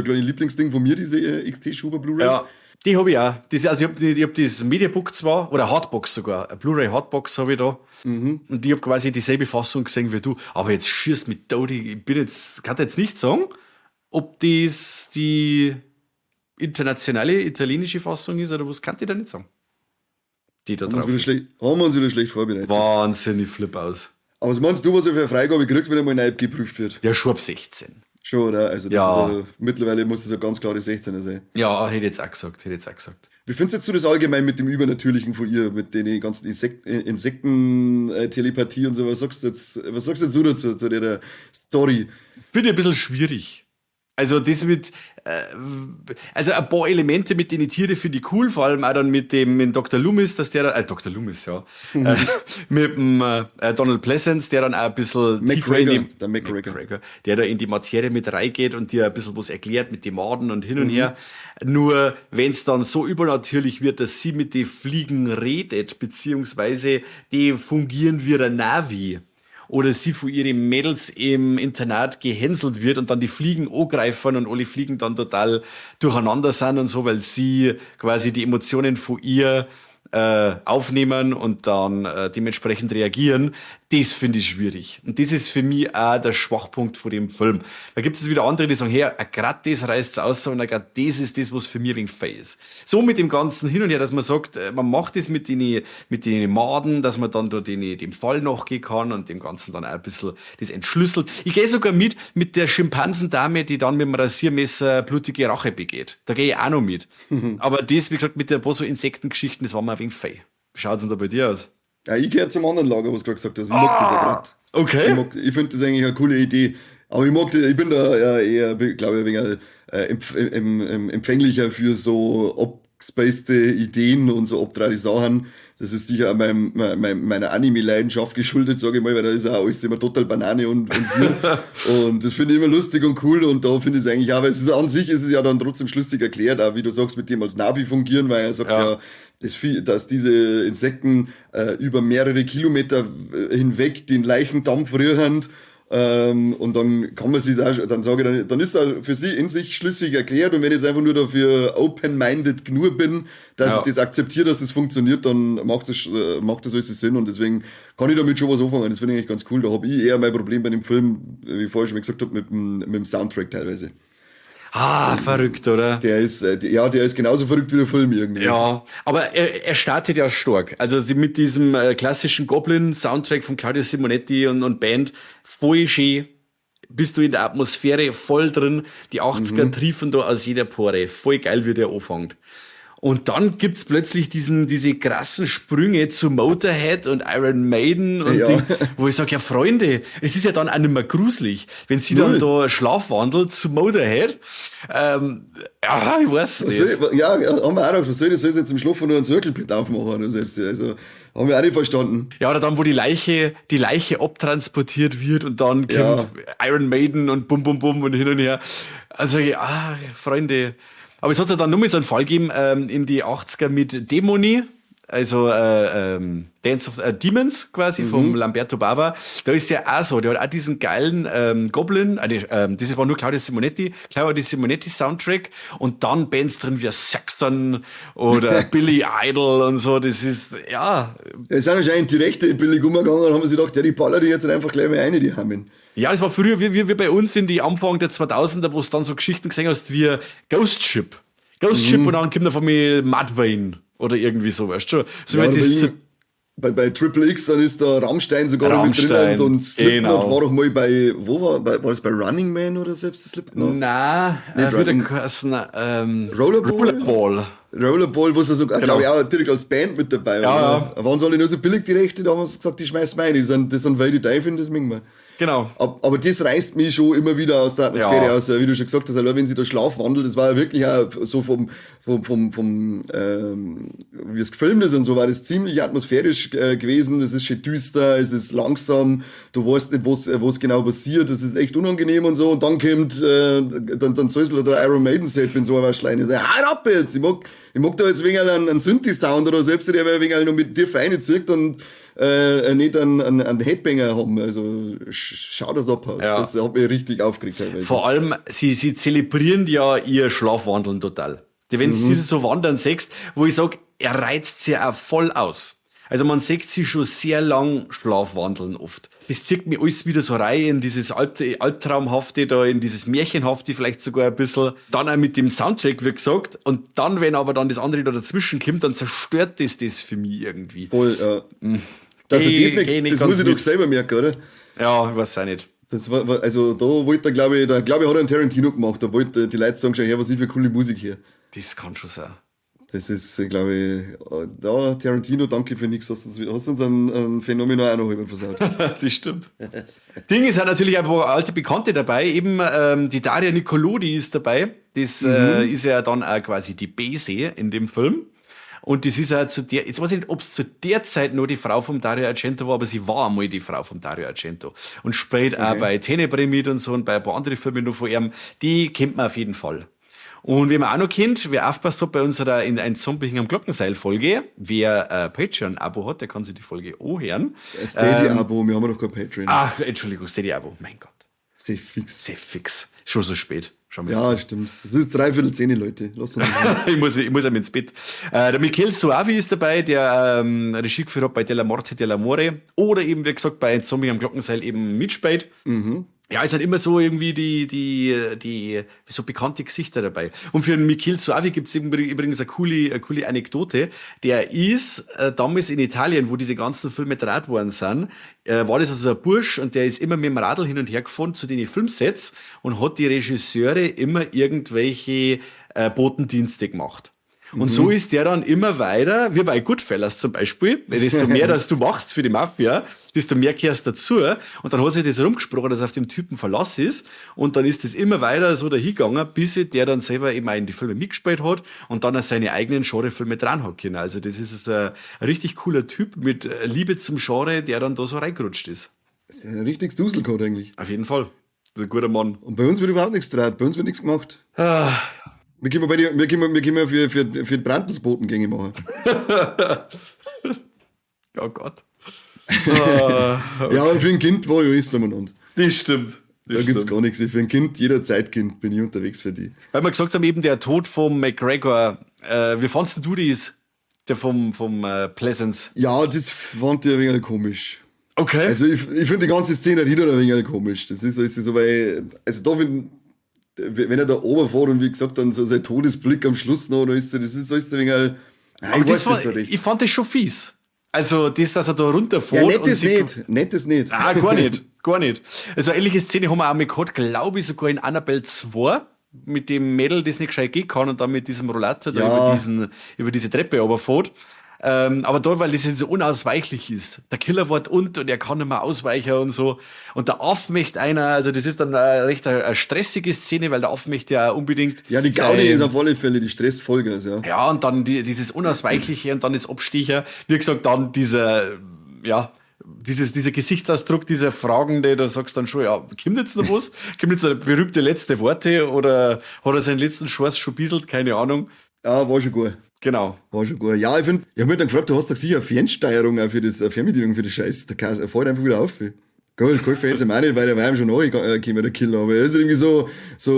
kleines Lieblingsding von mir, diese XT-Schuber-Blu-rays. Ja, die habe ich auch. Ich hab das Mediabook zwar, oder Hardbox sogar, eine Blu-ray Hardbox habe ich da. Und ich habe quasi dieselbe Fassung gesehen wie du. Aber jetzt schießt mit Dodi, kann jetzt nicht sagen, ob das die internationale italienische Fassung ist oder was, kann ich da nicht sagen. Die da drauf ist. Haben wir uns wieder schlecht vorbereitet. Wahnsinnig flip aus. Aber was meinst du, was er für eine Freigabe kriegt, wenn er mal neu geprüft wird? Ja, schon ab 16. Schon, oder? Also das ist mittlerweile muss es eine ganz klare 16er sein. Ja, hätte ich jetzt auch gesagt. Wie findest du das allgemein mit dem Übernatürlichen von ihr, mit den ganzen Insekten-Telepathie und so? Was sagst du jetzt du dazu, zu der Story? Finde ich ein bisschen schwierig. Also das mit, also ein paar Elemente mit den Tieren finde ich cool, vor allem auch dann mit Dr. Loomis, dass der dann, Dr. Loomis, ja, mit dem Donald Pleasence, der dann auch ein bisschen McGregor, der da in die Materie mit reingeht und dir ein bisschen was erklärt mit den Maden und hin und her. Nur wenn es dann so übernatürlich wird, dass sie mit den Fliegen redet, beziehungsweise die fungieren wie ein Navi. Oder sie von ihren Mädels im Internat gehänselt wird und dann die Fliegen angreifen und alle Fliegen dann total durcheinander sind und so, weil sie quasi die Emotionen von ihr aufnehmen und dann dementsprechend reagieren. Das finde ich schwierig. Und das ist für mich auch der Schwachpunkt von dem Film. Da gibt es wieder andere, die sagen, hey, gerade das reißt's aus und gerade das ist das, was für mich wegen Fei ist. So mit dem Ganzen hin und her, dass man sagt, man macht das mit den Maden, dass man dann da dem Fall nachgehen kann und dem Ganzen dann auch ein bisschen das entschlüsselt. Ich gehe sogar mit der Schimpansendame, die dann mit dem Rasiermesser blutige Rache begeht. Da gehe ich auch noch mit. Aber das, wie gesagt, mit der paar so Insektengeschichten, das war mir wegen Fei. Wie schaut's denn da bei dir aus? Ja, ich gehöre zum anderen Lager, was du gerade gesagt hast. Ich mag das ja gerade. Okay. Ich finde das eigentlich eine coole Idee. Aber ich bin da ja eher, glaube ich, ein wenig empfänglicher für so abgespacede Ideen und so abtrade Sachen. Das ist sicher auch meiner Anime-Leidenschaft geschuldet, sage ich mal, weil da ist ja alles immer total Banane und wir. Und das finde ich immer lustig und cool und da finde ich es eigentlich auch, weil an sich ist es ja dann trotzdem schlüssig erklärt, auch wie du sagst, mit dem als Navi fungieren, weil er sagt ja dass diese Insekten über mehrere Kilometer hinweg den Leichendampf riechen. Und dann kann man sich auch, dann sage ich, dann ist er für sie in sich schlüssig erklärt. Und wenn ich jetzt einfach nur dafür open-minded genug bin, dass ich das akzeptiere, dass das funktioniert, dann macht das alles Sinn. Und deswegen kann ich damit schon was anfangen. Das finde ich eigentlich ganz cool. Da habe ich eher mein Problem bei dem Film, wie ich vorher schon mal gesagt habe, mit dem Soundtrack teilweise. Verrückt, oder? Der ist genauso verrückt wie der Film irgendwie. Ja, aber er startet ja stark. Also mit diesem klassischen Goblin-Soundtrack von Claudio Simonetti und Band, voll schön. Bist du in der Atmosphäre voll drin. Die 80er triefen da aus jeder Pore. Voll geil, wie der anfängt. Und dann gibt's plötzlich diese krassen Sprünge zu Motorhead und Iron Maiden und Ding, wo ich sage, ja Freunde, es ist ja dann auch nicht mehr gruselig, wenn sie dann da schlafwandelt zu Motorhead. Ich weiß nicht. Haben wir auch noch, was soll das jetzt im Schlaf nur einen Circle-Pit aufmachen? Also, haben wir auch nicht verstanden. Ja, oder dann, wo die Leiche abtransportiert wird und dann kommt Iron Maiden und bum, bum, bum und hin und her. Also, Freunde. Aber es hat ja dann nur mal so einen Fall gegeben in die 80er mit Dämoni, also Dance of Demons quasi vom Lamberto Bava. Da ist ja auch so, der hat auch diesen geilen Goblin, das war nur Claudio Simonetti Soundtrack und dann Bands drin wie Saxon oder Billy Idol und so, das ist, Es sind anscheinend die Rechte billig umgegangen und haben sich gedacht, die ballern die jetzt einfach gleich mal rein, die Hammen. Ja, das war früher wie bei uns in die Anfang der 2000er, wo es dann so Geschichten gesehen hast wie Ghost Ship und dann kommt da von mir Mudvayne oder irgendwie so, weißt du? So bei Triple X, dann ist da Rammstein sogar mit drin und Slipknot war doch mal war das bei Running Man oder selbst das Slipknot? Nein, Rollerball. Rollerball, wo sie sogar, glaube ich, auch direkt als Band mit dabei waren. Ja. Waren sie alle nur so billig, die Rechte, da haben sie gesagt, die schmeißen wir rein. Das sind weil die Teufel, das mögen wir. Genau. Aber das reißt mich schon immer wieder aus der Atmosphäre aus, wie du schon gesagt hast, allein wenn sie da schlafwandelt, das war ja wirklich auch so wie es gefilmt ist und so, war das ziemlich atmosphärisch gewesen, das ist schön düster, es ist langsam, du weißt nicht, was genau passiert, das ist echt unangenehm und so, und dann kommt, dann soll es der Iron Maiden Set, wenn so ein Schlein ist, halt ab jetzt, ich mag da jetzt wegen einen Synthi-Sound oder selbst, der wegen noch mit dir feine zirkt und nicht einen Headbanger haben. Also schau das ab aus. Ja. Das hat mich richtig aufgeregt teilweise. Vor allem, sie zelebrieren ja ihr Schlafwandeln total. Wenn du diese so wandern siehst, wo ich sag, er reizt sie auch voll aus. Also man sieht sie schon sehr lang schlafwandeln oft. Das zieht mir alles wieder so rein in dieses Albtraumhafte, da in dieses Märchenhafte vielleicht sogar ein bisschen. Dann auch mit dem Soundtrack, wie gesagt. Und dann, wenn aber dann das andere da dazwischen kommt, dann zerstört das für mich irgendwie. Voll, ja. Das muss ich doch selber merken, oder? Ja, ich weiß auch nicht. Das war, also da wollte er, glaube ich, hat er einen Tarantino gemacht. Da wollte die Leute sagen, schau her, was ich für coole Musik hier. Das kann schon sein. Das ist, glaube ich, Tarantino, danke für nichts. Hast uns ein Phänomen auch noch halber versaut. Das stimmt. Ding ist halt natürlich ein paar alte Bekannte dabei. Eben die Daria Nicolodi ist dabei. Das ist ja dann auch quasi die Bese in dem Film. Und das ist ja jetzt weiß ich nicht, ob es zu der Zeit nur die Frau vom Dario Argento war, aber sie war einmal die Frau vom Dario Argento. Und spielt auch bei Tenebrae mit und so und bei ein paar anderen Filmen noch von ihm. Die kennt man auf jeden Fall. Und wie man auch noch kennt, wer aufpasst hat bei unserer in ein Zombie am Glockenseil-Folge, wer Patreon-Abo hat, der kann sich die Folge anhören. Steady-Abo, wir haben ja noch kein Patreon. Ach, Entschuldigung, Steady-Abo, mein Gott. Safe fix. Schon so spät. Ja, stimmt. Das ist 9:45, Leute. Lass uns ich muss einmal ins Bett. Der Michele Soavi ist dabei, der Regie geführt hat bei Della Morte dell'Amore oder eben, wie gesagt, bei Zombie am Glockenseil eben mitspielt. Ja, es hat immer so irgendwie die so bekannte Gesichter dabei. Und für den Michele Soavi gibt's übrigens eine coole Anekdote. Der ist damals in Italien, wo diese ganzen Filme gedreht worden sind, war das also ein Bursch und der ist immer mit dem Radl hin und her gefahren zu den Filmsets und hat die Regisseure immer irgendwelche Botendienste gemacht. Und so ist der dann immer weiter, wie bei Goodfellas zum Beispiel. Desto mehr, dass du machst für die Mafia, desto mehr kehrst dazu. Und dann hat sich das rumgesprochen, dass auf dem Typen Verlass ist. Und dann ist das immer weiter so dahingegangen, bis der dann selber eben auch in die Filme mitgespielt hat und dann auch seine eigenen Genrefilme dran hat können. Also das ist ein richtig cooler Typ mit Liebe zum Genre, der dann da so reingerutscht ist. Das ist ein richtiges Duselcode eigentlich. Auf jeden Fall. Das ist ein guter Mann. Und bei uns wird überhaupt nichts gedreht, bei uns wird nichts gemacht. wir können für die Brandungsbotengänge machen. Oh Gott. Ja, aber für ein Kind war ja alles umeinander. Das stimmt. Da gibt's gar nichts. Für ein Kind, jederzeit Kind, bin ich unterwegs für die. Weil wir gesagt haben, eben der Tod vom McGregor, wie fandst du das? Der vom Pleasance. Ja, das fand ich ein wenig komisch. Okay. Also ich finde die ganze Szenerie da ein wenig komisch. Das ist so, weil, also da, wenn er da oben fährt und wie gesagt dann so sein Todesblick am Schluss noch, dann ist das ist so ein wenig, Aber das war, ich fand das schon fies. Also das, dass er da runterfährt. Ja, nettes nicht. Ah, gar nicht. Gar nicht. Also eine ähnliche Szene haben wir auch mal gehabt, glaube ich, sogar in Annabelle 2, mit dem Mädel, das nicht gescheit gehen kann und dann mit diesem Rollator da über diese Treppe runterfährt. Aber da, weil das so unausweichlich ist. Der Killer wird und er kann nicht mehr ausweichen und so. Und der Aff möchte einer, also das ist dann eine stressige Szene, weil der Aff möchte ja unbedingt. Ja, die Gaudi ist auf alle Fälle die Stressfolge, ja. Ja, und dann dieses Unausweichliche und dann das Abstecher. Wie gesagt, dann dieser Gesichtsausdruck, diese Fragende, da sagst du dann schon, ja, kommt jetzt noch was? Kommt jetzt eine berühmte letzte Worte oder hat er seinen letzten Schuss schon bisselt? Keine Ahnung. Ja, war schon gut. Genau. War schon gut. Ja, ich habe mich dann gefragt, du hast doch sicher eine Fernsteuerung auch für das, eine Fernbedienung für das Scheiß. Der fällt einfach wieder auf. Gut, kann ich jetzt auch nicht, weil der war ihm schon nachgekommen, der Killer. Aber er ist irgendwie so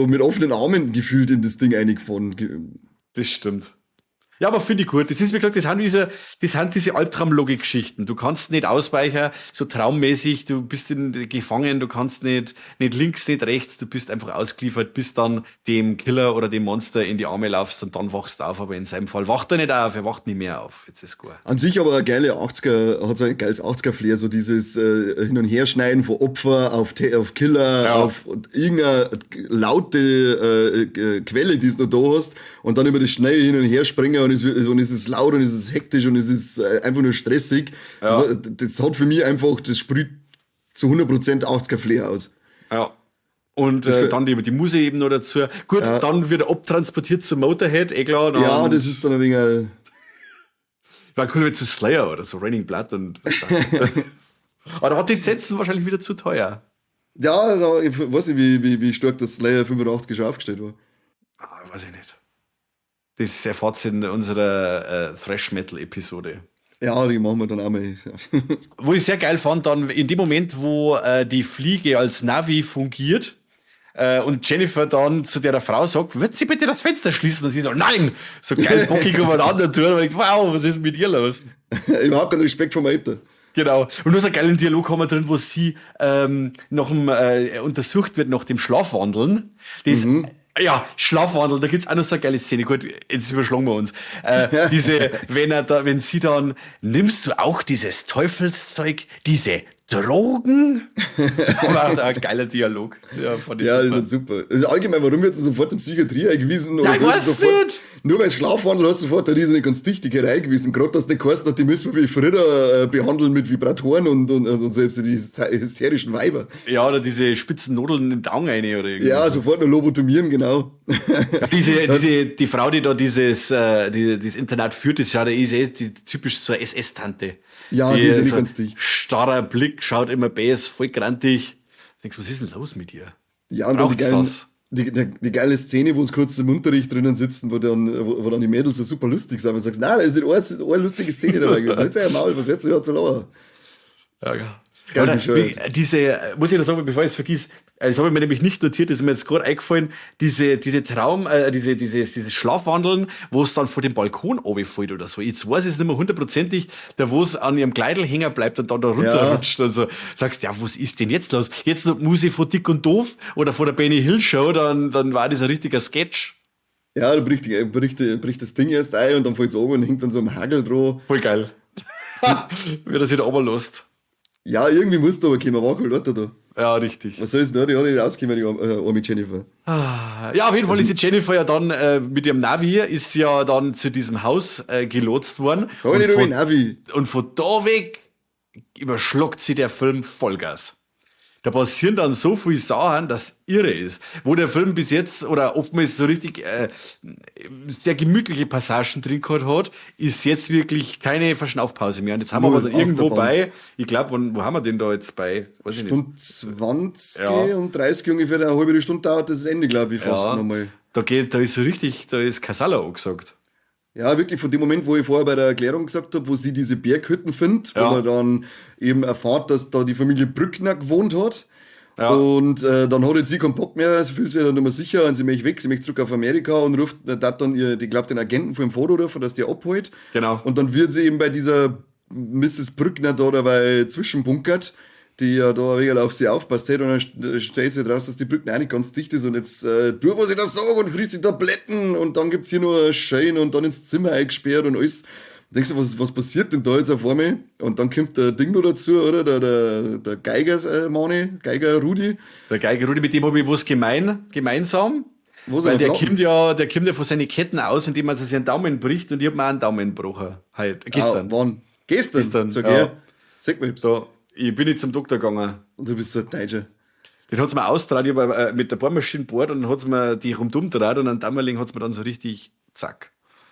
mit offenen Armen gefühlt in das Ding eingefahren. Das stimmt. Ja, aber finde ich gut. Das ist, wie gesagt, das sind diese Albtraum-Logik-Geschichten. Du kannst nicht ausweichen, so traummäßig, du bist gefangen, du kannst nicht links, nicht rechts, du bist einfach ausgeliefert, bis dann dem Killer oder dem Monster in die Arme laufst und dann wachst du auf. Aber in seinem Fall wacht er nicht auf, er wacht nicht mehr auf. Jetzt ist gut. An sich aber ein ein geiles 80er-Flair, so dieses Hin- und Herschneiden von Opfer auf Killer, Ja. auf irgendeine laute Quelle, die du noch da hast, und dann über das schnell hin und her springen und es ist laut und es ist hektisch und es ist einfach nur stressig. Ja. Das hat für mich einfach, das sprüht zu 100% 80er-Flair aus. Ja. Und dann die Musik eben noch dazu. Gut, dann wird er abtransportiert zum Motorhead, eh klar. Dann, Ja, das ist dann ein wenig... war cool wie zu Slayer oder so, Raining Blood und aber da hat die Sätzen wahrscheinlich wieder zu teuer. Ja, ich weiß nicht, wie stark das Slayer 85 schon aufgestellt war. Weiß ich nicht. Das erfahrt ihr in unserer Thrash-Metal-Episode. Ja, die machen wir dann auch mal. Wo ich sehr geil fand, dann in dem Moment, wo die Fliege als Navi fungiert und Jennifer dann zu der Frau sagt, wird sie bitte das Fenster schließen? Und sie sagt, nein! So geil bockig umeinander tun. Und ich denke, wow, was ist denn mit ihr los? Überhaupt keinen Respekt vor meinem Alter. Genau. Und nur so einen geilen Dialog haben wir drin, wo sie nach dem untersucht wird nach dem Schlafwandeln. Das ja, Schlafwandel, da gibt's auch noch so eine geile Szene. Gut, jetzt überschlagen wir uns. Wenn sie dann, nimmst du auch dieses Teufelszeug, diese Drogen? War ein geiler Dialog. Ja, fand ich Ja, super. das ist super. Also allgemein, warum wird sofort in Psychiatrie eingewiesen? Ja, ich so weiß sofort, nicht. Nur weil es Schlafwandel hast, sofort eine riesige ganz dichte eingewiesen. Gerade, dass der heißt, die müssen wir wie früher behandeln mit Vibratoren und selbst die hysterischen Weiber. Ja, oder diese spitzen Nudeln in den Daumen rein oder irgendwie. Ja, sofort noch lobotomieren, genau. Die Frau, die da dieses Internat führt, ist ja die typisch so eine SS-Tante. Ja, die ist ja nicht ganz dicht. Starrer Blick, schaut immer bäs, voll grantig. Denkst, was ist denn los mit ihr? Ja, und dann Braucht's die geile Szene, wo es kurz im Unterricht drinnen sitzen, wo dann die Mädels so super lustig sind. Und sagst, nein, da ist nicht eine lustige Szene dabei gewesen. Jetzt sei Maul, was wird so ja zu lauer? Ja. Geil, Oder bescheuert. muss ich noch sagen, bevor ich es vergiss, das habe ich mir nämlich nicht notiert, das ist mir jetzt gerade eingefallen, dieses Schlafwandeln, wo es dann vor dem Balkon runterfällt oder so. Jetzt weiß ich es nicht mehr hundertprozentig, da wo es an ihrem Kleidel hängen bleibt und dann da runterrutscht und so. Sagst, ja, was ist denn jetzt los? Jetzt muss ich von Dick und Doof oder von der Benny Hill Show, dann war das ein richtiger Sketch. Ja, da bricht das Ding erst ein und dann fällt es oben und hängt dann so am Hagel dran. Voll geil. Wie das wieder runterlässt. Ja, irgendwie musst du aber kommen, war kein Leute da. Ja, richtig. Was soll es denn? Die hat nicht rausgekommen, die mit Jennifer. Ja, auf jeden Fall ist die Jennifer ja dann mit ihrem Navi, ist ja dann zu diesem Haus gelotst worden. Sag nicht über Navi. Und von da weg überschluckt sie der Film Vollgas. Da passieren dann so viele Sachen, dass irre ist. Wo der Film bis jetzt oder oftmals so richtig sehr gemütliche Passagen drin gehabt hat, ist jetzt wirklich keine Verschnaufpause mehr. Und jetzt haben wir aber dann irgendwo bei, ich glaube, wo haben wir denn da jetzt bei? Weiß ich Stunde nicht. 20 Ja. und 30 ungefähr, eine halbe Stunde dauert das Ende, glaube ich, fast Ja, nochmal. da ist so richtig, da ist Kasala angesagt. Ja, wirklich von dem Moment, wo ich vorher bei der Erklärung gesagt habe, wo sie diese Berghütten findet, Ja. wo man dann eben erfahrt, dass da die Familie Brückner gewohnt hat. Ja. Und dann hat jetzt sie keinen Bock mehr, sie fühlt sich dann nicht mehr sicher und sie möchte weg, sie möchte zurück auf Amerika und ruft dann die glaubt den Agenten von dem Foto rufen, dass der abholt. Genau. Und dann wird sie eben bei dieser Mrs. Brückner da dabei zwischenbunkert, die ja da wegen auf sie aufpasst hat, und dann stellt sich raus, dass die Brückner auch nicht ganz dicht ist und jetzt tu, was ich da sage und frisst die Tabletten und dann gibt's hier nur Schein und dann ins Zimmer eingesperrt und alles. Denkst du, was passiert denn da jetzt auf einmal? Und dann kommt der Ding noch dazu, oder? Der Geiger, Mane, Geiger Rudi. Der Geiger Rudi, mit dem habe ich was gemeinsam. Was Weil er der glaubt? kommt ja von seinen Ketten aus, indem er sich seinen Daumen bricht, und ich habe mir auch einen Daumen gebrochen. Gestern. Wann? Gestern? Gestern, Sag ja. her. Sag mal, So, ich bin jetzt zum Doktor gegangen. und du bist so ein Deutscher. Den hat's mir ausgetragen, ich habe mit der Bohrmaschine gebohrt und dann hat's mir die rundum gedreht und an Dammerling hat's mir dann so richtig zack.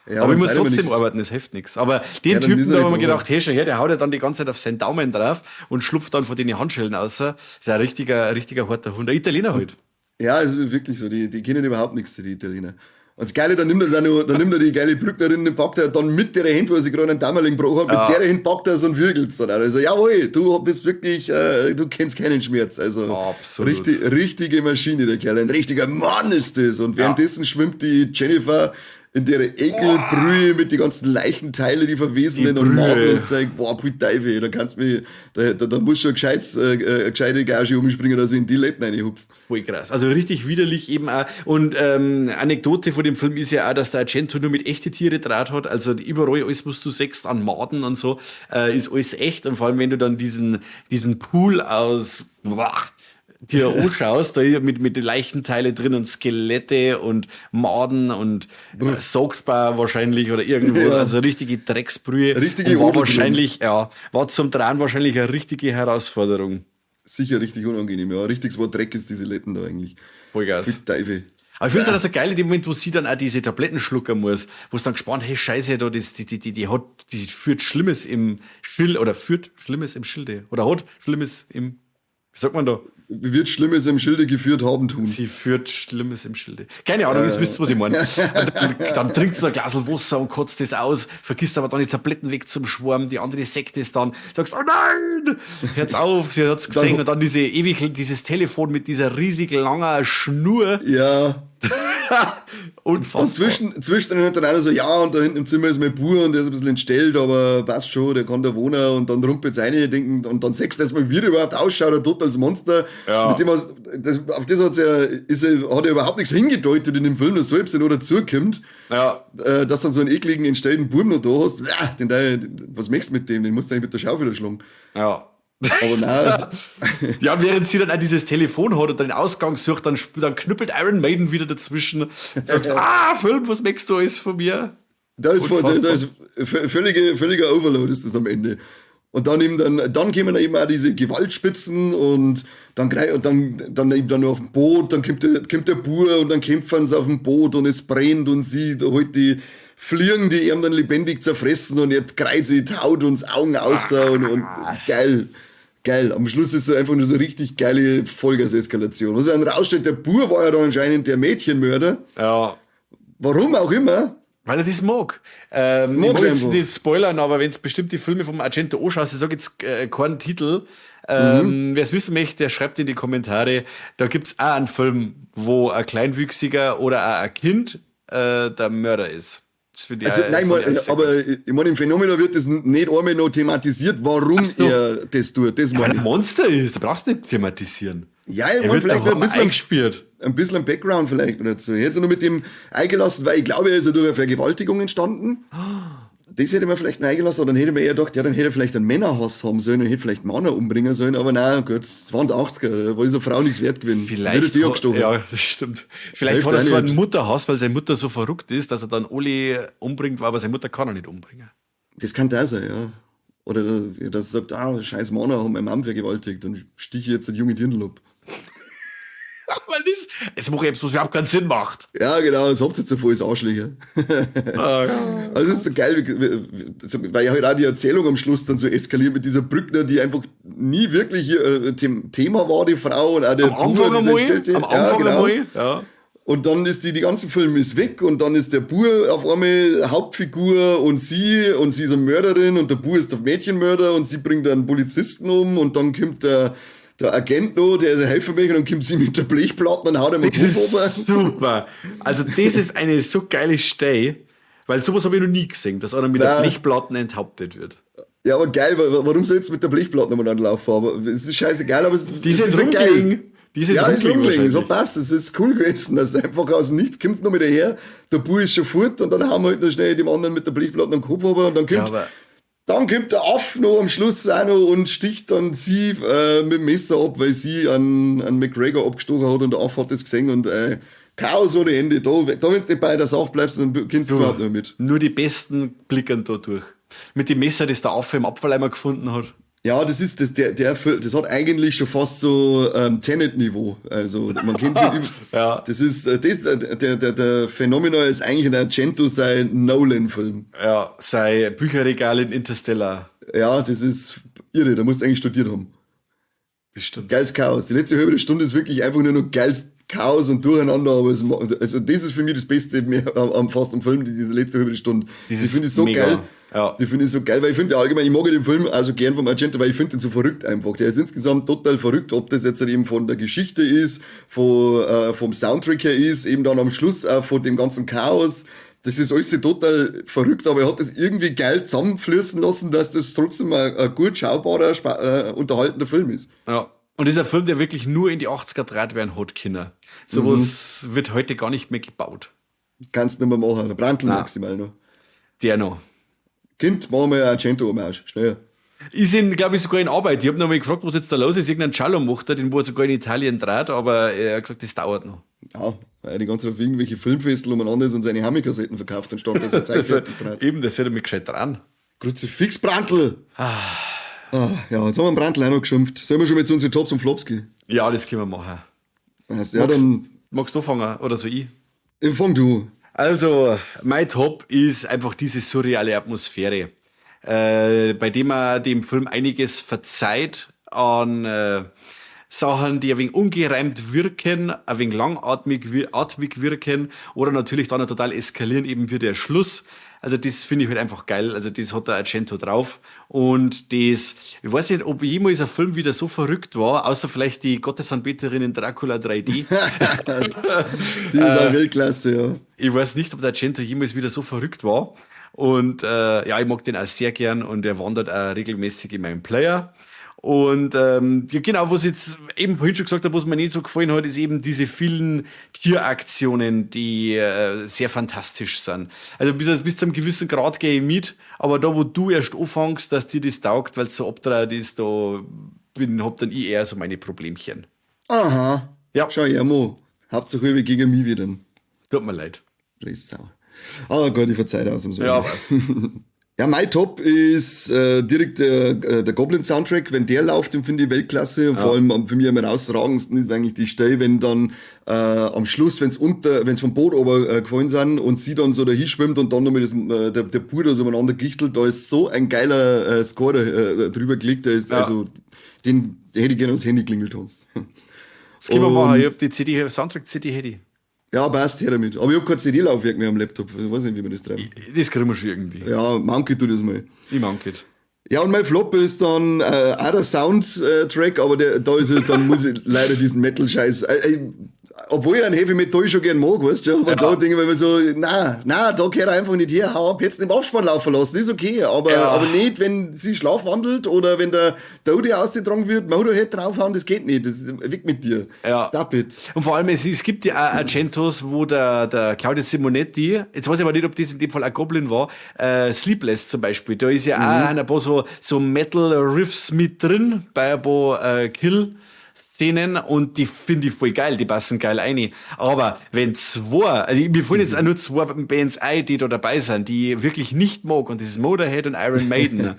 Ja, aber ich dann muss sei aber trotzdem nichts. arbeiten, das hilft nichts. Aber den Ja, dann ist Typen, er da haben wir nicht gedacht, hey, schon her, der haut ja dann die ganze Zeit auf seinen Daumen drauf und schlupft dann von den Handschellen raus. Das ist ein richtiger harter Hund. Ein Italiener halt. Ja, es ist wirklich so. Die kennen überhaupt nichts, die Italiener. Und das Geile, dann nimmt er die geile Brücknerin und packt er dann mit der Hand, wo er sich gerade einen Dammerling gebrochen hat, mit der Hand packt er so und würgelt's dann. Also, jawohl, du bist wirklich, du kennst keinen Schmerz. Also, Absolut. richtige Maschine, der Kerl. Ein richtiger Mann ist das. Und währenddessen schwimmt die Jennifer in der Ekelbrühe mit den ganzen Leichenteile, die verwesenden Die und Brühe. Maden und sagt, boah, wie Teufel, da kannst du mich, da muss schon eine gescheite Gage umspringen, dass ich in die Letten reinhupf. Voll krass. Also richtig widerlich eben auch. Und Anekdote von dem Film ist ja auch, dass der Argento nur mit echte Tiere draht hat. Also überall alles, was du sagst an Maden und so, ist alles echt. Und vor allem, wenn du dann diesen Pool aus dir anschaust, da mit den Leichenteile drin und Skelette und Maden und Saugspar wahrscheinlich oder irgendwas. Ja. Also richtige Drecksbrühe. Richtige Und war Hodelbrühe. wahrscheinlich, war zum Drehen wahrscheinlich eine richtige Herausforderung. Sicher richtig unangenehm, ja. Richtiges Wort Dreck ist diese Letten da eigentlich. Vollgas. Wie Teufel. Aber ich finde es halt so geil in dem Moment, wo sie dann auch diese Tabletten schlucken muss, wo es dann gespannt, hey, scheiße, da, die führt Schlimmes im Schilde, oder führt Schlimmes im Schilde, oder hat Schlimmes im, wie sagt man da? Wie wird Schlimmes im Schilde geführt haben tun? Sie führt Schlimmes im Schilde. Keine Ahnung, ihr wisst, was ich meine. Und dann trinkt sie ein Glas Wasser und kotzt das aus, vergisst aber dann die Tabletten weg zum Schwarm, die andere Sekt ist dann, sagst, oh nein, hört's auf, sie hat's gesehen, und dann dieses Telefon mit dieser riesig langen Schnur. Ja. Unfassbar. Und zwischendrin dann einer so, ja, und da hinten im Zimmer ist mein Bub und der ist ein bisschen entstellt, aber passt schon, der kann da wohnen, und dann rumpelt's rein, denken, und dann sagst du erstmal, wie er überhaupt ausschaut, er tot als Monster. Ja. Mit dem, auf das hat er überhaupt nichts hingedeutet in dem Film, dass selbst nur dazukommt, Ja. dass dann so einen ekligen, entstellten Buben noch da hast. Was machst du mit dem? Den musst du eigentlich mit der Schaufel schlagen. Ja. Aber nein. Ja, während sie dann auch dieses Telefon hat und den Ausgang sucht, dann knüppelt Iron Maiden wieder dazwischen. Sagt, Film, was merkst du alles von mir? Da ist Unfassbar. völliger Overload ist das am Ende. Und dann kommen eben auch diese Gewaltspitzen und dann eben dann noch auf dem Boot, dann kommt der Bur und dann kämpfen sie auf dem Boot und es brennt und sie da halt die Fliegen, die ihm dann lebendig zerfressen und jetzt kreit sie die Haut und das Augen aus und geil. Geil. Am Schluss ist es einfach nur so richtig geile Vollgas-Eskalation. Was dann rausstellt, der Bur war ja dann anscheinend der Mädchenmörder. Ja. Warum auch immer. Weil er das mag. Ich will jetzt einfach. nicht spoilern, aber wenn es bestimmte Filme vom Argento anschaust, ich sage jetzt keinen Titel, wer es wissen möchte, der schreibt in die Kommentare, da gibt's auch einen Film, wo ein Kleinwüchsiger oder auch ein Kind der Mörder ist. Das finde ich Also, auch- nein, fand ich auch sehr aber gut. ich meine, im Phänomen wird das nicht einmal noch thematisiert, warum so. er das tut. Das Weil meine er ein ich. Monster ist, da brauchst du nicht thematisieren. Ja, Er ich meine, wird vielleicht da noch eingespielt. ein bisschen Background vielleicht oder so. Ich hätte es nur mit dem eingelassen, weil ich glaube, er ist ja durch eine Vergewaltigung entstanden. Das hätte man vielleicht noch eingelassen, aber dann hätte man eher gedacht, ja, dann hätte er vielleicht einen Männerhass haben sollen und hätte vielleicht Männer umbringen sollen, aber nein, gut, es waren die 80er, da war diese Frau nichts wert gewesen. Vielleicht, Nicht, dass die gestochen. ja, das stimmt. Vielleicht Hilft hat er auch so einen nicht. Mutterhass, weil seine Mutter so verrückt ist, dass er dann alle umbringt, aber seine Mutter kann er nicht umbringen. Das kann da sein, ja. Oder dass er sagt, scheiß Mann, hat meine Mom vergewaltigt, dann stich ich jetzt ein junge Dirndl ab. Aber jetzt mache ich etwas, was überhaupt keinen Sinn macht. Ja, genau, das habt ihr jetzt so voll als Arschlöcher. Also das ist so geil, weil ja halt auch die Erzählung am Schluss dann so eskaliert mit dieser Brückner, die einfach nie wirklich hier Thema war, die Frau, und auch der Am Anfang einmal, genau. ja. Und dann ist die ganzen Film ist weg und dann ist der Bur auf einmal Hauptfigur und sie ist eine Mörderin und der Bur ist der Mädchenmörder und sie bringt einen Polizisten um und dann kommt der Agent noch, der helfen möchte, und dann kommt sie mit der Blechplatte und haut ihm den Das ist super. Also das ist eine so geile Stelle, weil sowas habe ich noch nie gesehen, dass einer mit der Blechplatten enthauptet wird. Ja, aber geil, warum soll jetzt mit der Blechplatte nochmal anlaufen? Aber es ist scheißegal, aber es ist so geil. Diese ja, ist rumgelegen, so wahrscheinlich. passt, das ist cool gewesen, dass einfach aus dem Nichts kommt noch wieder her, der Bub ist schon fort und dann haben wir halt noch schnell dem anderen mit der Blechplatte am Kopf runter und dann kommt der Aff noch am Schluss auch noch und sticht dann sie mit dem Messer ab, weil sie an McGregor abgestochen hat und der Aff hat das gesehen und Chaos ohne Ende. Da wenn du nicht bei der Sache bleibst, dann kennst du überhaupt nicht mit. Nur die Besten blicken da durch. Mit dem Messer, das der Affe im Abfalleimer gefunden hat. Ja, das ist das hat eigentlich schon fast so Tenet-Niveau. Also man kennt sie ja. Das ist der Phänomenal ist eigentlich ein Argento sein Nolan-Film. Ja, sein Bücherregal in Interstellar. Ja, das ist irre, da musst du eigentlich studiert haben. Bestimmt. Geiles Chaos. Die letzte halbe Stunde ist wirklich einfach nur noch geiles Chaos und Durcheinander, aber also das ist für mich das Beste fast am Film, diese letzte halbe Stunde. Die finde ich so mega geil. Ja. Die finde ich so geil, weil ich finde allgemein, ich mag den Film also gern vom Argento, weil ich finde den so verrückt einfach. Der ist insgesamt total verrückt, ob das jetzt halt eben von der Geschichte ist, vom Soundtrack her ist, eben dann am Schluss auch von dem ganzen Chaos. Das ist alles total verrückt, aber er hat das irgendwie geil zusammenfließen lassen, dass das trotzdem ein gut schaubarer, unterhaltender Film ist. Ja. Und das ist ein Film, der wirklich nur in die 80er gedreht werden hat, Kinder. Sowas wird heute gar nicht mehr gebaut. Kannst du nicht mehr machen, der Brandl maximal noch. Der noch. Kind, machen wir Argento-Hommage, schnell. Ist ihn, glaube ich, sogar in Arbeit. Ich habe noch mal gefragt, was jetzt da los ist. Irgendein Cello macht er, den wo er sogar in Italien dreht, aber er hat gesagt, das dauert noch. Ja, weil er die ganze Zeit auf irgendwelche Filmfestel umeinander ist und seine Hammy-Kassetten verkauft, anstatt dass er Zeitkarten dreht. Eben, das hätte mich gescheit dran. Kruzifix, Brandl! Ja, jetzt haben wir den Brandl auch noch geschimpft. Sollen wir schon mal zu unseren Tops und Flops gehen? Ja, das können wir machen. Heißt, ja, dann magst du anfangen oder so ich? Fang du. Also, mein Top ist einfach diese surreale Atmosphäre, bei dem man dem Film einiges verzeiht an Sachen, die ein wenig ungereimt wirken, ein wenig langatmig wirken oder natürlich dann total eskalieren, eben wie der Schluss. Also das finde ich halt einfach geil. Also das hat der Argento drauf. Und das, ich weiß nicht, ob jemals ein Film wieder so verrückt war, außer vielleicht die Gottesanbeterin in Dracula 3D. Die ist auch Weltklasse, ja. Ich weiß nicht, ob der Argento jemals wieder so verrückt war. Und ja, ich mag den auch sehr gern und er wandert auch regelmäßig in meinem Player. Und ja, genau, was jetzt eben vorhin schon gesagt habe, was mir nicht so gefallen hat, ist eben diese vielen Tieraktionen, die sehr fantastisch sind. Also bis zu einem gewissen Grad gehe ich mit, aber da, wo du erst anfängst, dass dir das taugt, weil es so abgedreht ist, da hab dann ich eher so meine Problemchen. Aha. Ja. Schau her, Mo. Hauptsache über gegen mich wieder. Tut mir leid. Sau. Ah Gott, ich verzeih dir ausnahmsweise. Ja, was? Ja, mein Top ist direkt der Goblin-Soundtrack. Wenn der läuft, den finde ich Weltklasse. Und vor allem für mich am herausragendsten ist eigentlich die Stelle, wenn dann am Schluss, wenn's vom Boot ober gefallen sind und sie dann so dahin schwimmt und dann nochmal der Bruder so umeinander gichtelt, da ist so ein geiler Score drüber gelegt. Der ist, also, den hätte ich gerne ans Handy klingelt haben. Das können wir machen. Ich hab die CD, Soundtrack-CD hätte ich. Ja, passt, her damit. Aber ich hab kein CD-Laufwerk mehr am Laptop. Ich weiß nicht, wie wir das treiben. Das kriegen wir schon irgendwie. Ja, manche tut das mal. Ich manke es. Ja, und mein Flop ist dann auch der Soundtrack, aber dann muss ich leider diesen Metal-Scheiß. Obwohl ich einen Heavy Metal schon gern mag, weißt du, aber da denke ich mir so, da gehört er einfach nicht her, hau ab, jetzt den Abspann laufen lassen, ist okay, aber nicht, wenn sie schlafwandelt oder wenn der Audi ausgetragen wird, Motorhead draufhauen, das geht nicht, das ist weg mit dir. Ja. Stop it. Und vor allem, es gibt ja auch Argentos, wo der Claudio Simonetti, jetzt weiß ich aber nicht, ob das in dem Fall ein Goblin war, Sleepless zum Beispiel, da ist ja auch ein paar so Metal-Riffs mit drin, bei ein paar Kill-Szenen und die finde ich voll geil, die passen geil rein. Aber wenn mir fallen jetzt auch nur zwei Bands ein, die da dabei sind, die ich wirklich nicht mag, und das ist Motorhead und Iron Maiden.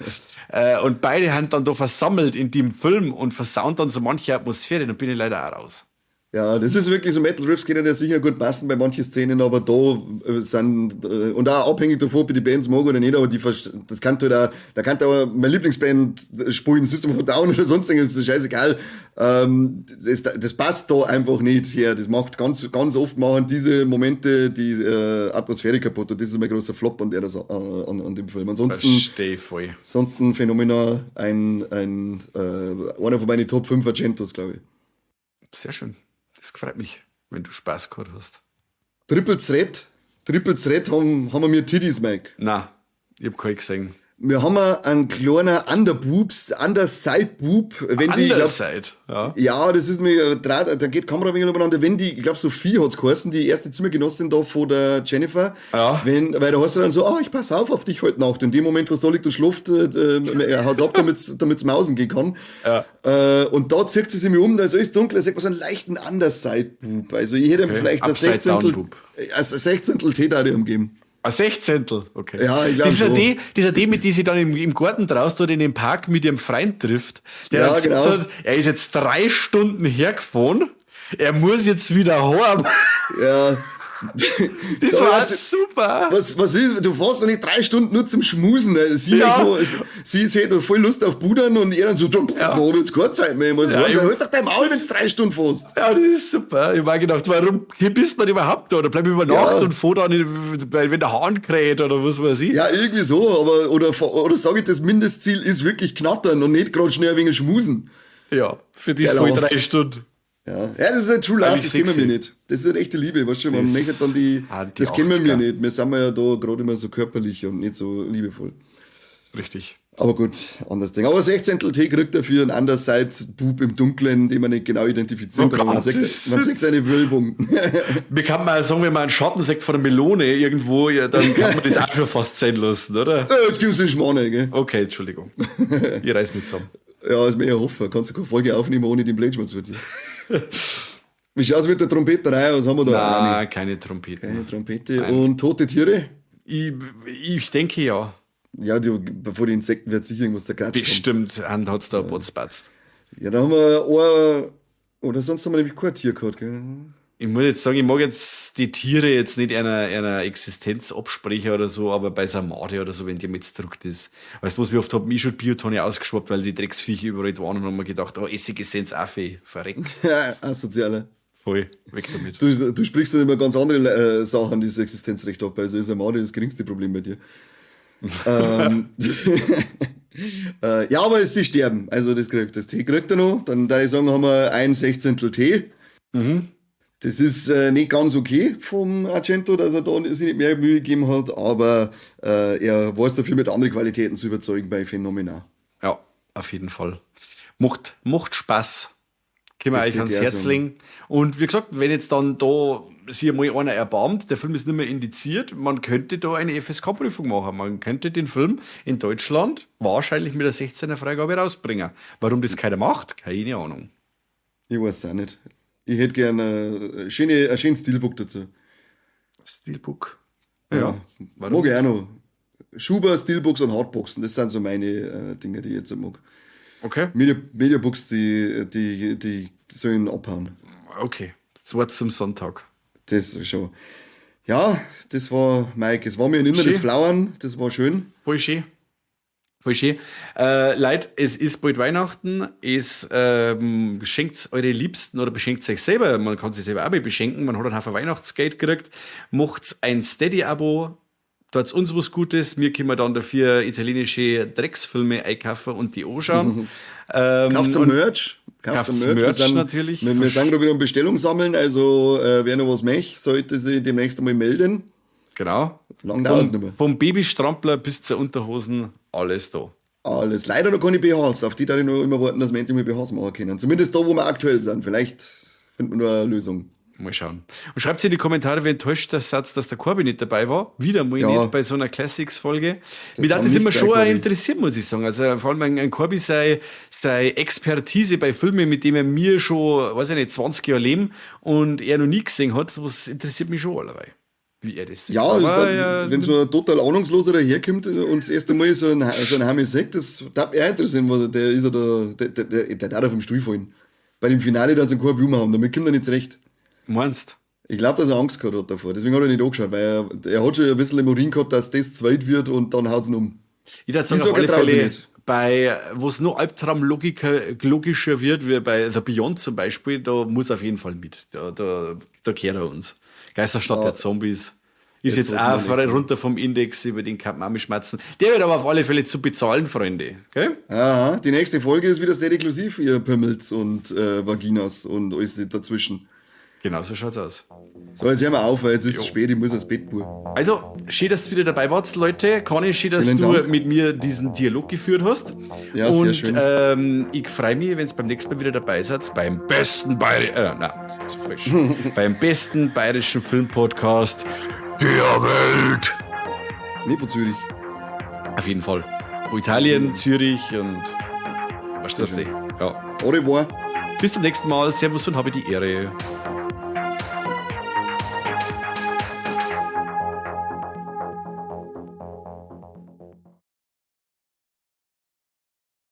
Und beide haben dann da versammelt in dem Film und versauen dann so manche Atmosphäre, dann bin ich leider auch raus. Ja, das ist wirklich so, Metal Riffs können ja sicher gut passen bei manchen Szenen, aber da sind, und auch abhängig davon, ob ich die Bands mag oder nicht, aber das kann halt auch, da kann auch meine Lieblingsband spielen, System of a Down oder sonst irgendwas, das ist scheißegal. Das passt da einfach nicht her. Das macht ganz oft machen diese Momente die Atmosphäre kaputt und das ist mein großer Flop an an dem Film. Verstehe voll. Ansonsten phänomenal, einer von meinen Top 5 Argentos, glaube ich. Sehr schön. Das freut mich, wenn du Spaß gehabt hast. Triple Threat haben wir mir Titties, Mike. Nein, ich hab keinen gesehen. Wir haben einen kleinen Underside-Boob, wenn die, Underside, ja. Ja, das ist mir, da geht Kamera wegen übereinander, wenn die, ich glaube Sophie hat's geheißen, die erste Zimmergenossin da von der Jennifer, Ja. weil da hast du dann so, ich pass auf dich heute Nacht, in dem Moment, was da liegt und schläft, er hat's ab, damit's mausen gehen kann. Ja. Und da zieht sie sich mir um, da ist alles dunkel, da sieht man so einen leichten Underside-Boob, also ich hätte ihm vielleicht ein Sechzehntel Tee-Darium geben. Ein Sechzehntel, okay. Ja, ich glaube schon. so. Dieser die, mit die sie dann im Garten draußen oder in dem Park mit ihrem Freund trifft, der Ja, dann gesagt genau. hat, er ist jetzt 3 Stunden hergefahren, er muss jetzt wieder heim. Ja. Das Da war hat sie- super. Was ist, du fährst doch nicht 3 Stunden nur zum Schmusen. Ne? Sie hat noch voll Lust auf Budern und er dann so, Ja. wo jetzt keine Zeit mehr. Ich muss Ja, halt doch dein Maul, wenn du 3 Stunden fährst. Ja, das ist super. Ich hab mir gedacht, warum hier bist du nicht überhaupt da? Oder bleib über Nacht Ja. und fahr dann, wenn der Hahn kräht oder was weiß ich. Ja, irgendwie so, aber, oder sage ich, das Mindestziel ist wirklich knattern und nicht gerade schnell ein wenig schmusen. Ja, für das Geil voll auf. 3 Stunden. Ja, das ist ein True Love, Eigentlich das kennen wir sexy. nicht. Das ist eine echte Liebe, weißt du, man Das möchte dann hat die das kennen wir 80er. nicht. Wir sind ja da gerade immer so körperlich und nicht so liebevoll. Richtig. Aber gut, anderes Ding. Aber 16. Tee kriegt er für einen Underside-Bub im Dunklen, den man nicht genau identifizieren Oh kann. Man Gott, sieht, das ist- eine Wölbung. Mir kann man sagen, wenn man einen Schattensekt von einer Melone irgendwo, ja, dann kann man das auch schon fast sein lassen, oder? Jetzt gibt's den Schmarrn, gell? Okay, Entschuldigung. Ich reiß mich zusammen. Ja, ist mir eher hoffen. Kannst du keine Folge aufnehmen ohne den Blätschmanns für dich. Wie schaut's mit der Trompeterei aus? Haben wir da? Nein, keine Trompeten. Keine Trompete. Nein. Und tote Tiere? Ich denke ja. Ja, vor den Insekten wird sicher irgendwas der Gatsch. Bestimmt hat's da ein Botzpatzt. Ja, da haben wir oder sonst haben wir nämlich kein Tier gehabt, gell? Ich muss jetzt sagen, ich mag jetzt die Tiere jetzt nicht einer Existenz absprechen oder so, aber bei Samade oder so, wenn die mit gedruckt ist. Weißt du, was wir oft haben, ich schon die Biotonne ausgeschwappt, weil die Drecksviecher überall waren und haben mir gedacht, Essig ist jetzt Affe, verreckt. Asozialer. Voll, weg damit. Du sprichst dann immer ganz andere Sachen, dieses Existenzrecht ab. Also ist ein Mauer das geringste Problem bei dir. Ja, aber es ist die sterben. Also das Tee kriegt er noch. Dann da ich sagen, haben wir ein Sechzehntel Tee. Das ist nicht ganz okay vom Argento, dass er da sich nicht mehr Mühe gegeben hat, aber er weiß dafür mit anderen Qualitäten zu überzeugen bei Phänomena. Ja, auf jeden Fall. Macht Spaß. Können wir Das euch ans wird ja Herz so. legen. Und wie gesagt, wenn jetzt dann da sich mal einer erbarmt, der Film ist nicht mehr indiziert, man könnte da eine FSK-Prüfung machen. Man könnte den Film in Deutschland wahrscheinlich mit der 16er Freigabe rausbringen. Warum das keiner macht? Keine Ahnung. Ich weiß es auch nicht. Ich hätte gerne ein schönes Steelbook dazu. Steelbook. Ja, warum? mag ich auch noch. Schuber, Steelbooks und Hardboxen, das sind so meine Dinge, die ich jetzt mag. Okay. Mediabooks, die sollen abhauen. Okay. Das Wort zum Sonntag. Das schon. Ja, das war, Mike, es war mir ein inneres Schön. Flauern, das war schön. Voll schön. Voll schön. Leute, es ist bald Weihnachten. Es beschenkt eure Liebsten oder beschenkt euch selber. Man kann sich selber auch mal beschenken. Man hat einen Haufen Weihnachtsgeld gekriegt. Macht ein Steady-Abo. Tut's uns was Gutes. Wir können dann dafür italienische Drecksfilme einkaufen und die anschauen. Kauft und Merch. kauft's Wir Merch sind- natürlich. Wir sind gerade wieder um Bestellung sammeln, also wer noch was möchte, sollte sich demnächst einmal melden. Genau. Lang dauert's nicht mehr. Vom Babystrampler bis zur Unterhosen, alles da. Alles. Leider noch keine BHs, auf die darf ich noch immer warten, dass wir endlich mal BHs machen können. Zumindest da, wo wir aktuell sind. Vielleicht finden wir noch eine Lösung. Mal schauen. Und schreibt in die Kommentare, wie enttäuscht der Satz, dass der Corby nicht dabei war. Wieder mal Ja. nicht bei so einer Classics-Folge. Mich kann hat das nicht immer sein, schon Corby. interessiert, muss ich sagen. Also vor allem ein Corby sei Expertise bei Filmen, mit denen wir schon, weiß ich nicht, 20 Jahre leben und er noch nie gesehen hat, sowas interessiert mich schon allerweil. wie er das sieht. Ja, Aber, wenn so ein total Ahnungsloser daherkommt und das erste Mal so ein Hami sagt, das darf mich auch interessieren, was der ist ja der darf auf dem Stuhl fallen. Bei dem Finale dann so keine Blumen haben, damit kommt er nicht zurecht. meinst Ich glaube, dass er Angst gehabt hat davor, deswegen hat er nicht angeschaut, weil er hat schon ein bisschen im Urin gehabt, dass das zweit wird und dann haut's ihn um. ich würde sagen, auf alle Fälle, wo es nur albtraumlogischer wird, wie bei The Beyond zum Beispiel, da muss auf jeden Fall mit. Da kehrt er uns. Geisterstadt der Zombies. Ist jetzt auch runter vom Index, über den kann man auch mit schmerzen. Der wird aber auf alle Fälle zu bezahlen, Freunde. Okay? Aha, die nächste Folge ist wieder sehr exklusiv, ihr Pimmels und Vaginas und alles dazwischen. Genau, so schaut's aus. So, jetzt hören wir auf, weil jetzt ist es spät, ich muss ins Bett buh. Also, schön, dass du wieder dabei warst, Leute. Conny, schön, dass du mit mir diesen Dialog geführt hast. Ja, sehr schön. Ich freue mich, wenn ihr beim nächsten Mal wieder dabei seid, beim besten beim besten bayerischen Filmpodcast der Welt. Nicht von Zürich. Auf jeden Fall. Italien, Zürich und was das? Ja. Au revoir. Bis zum nächsten Mal. Servus und habe die Ehre.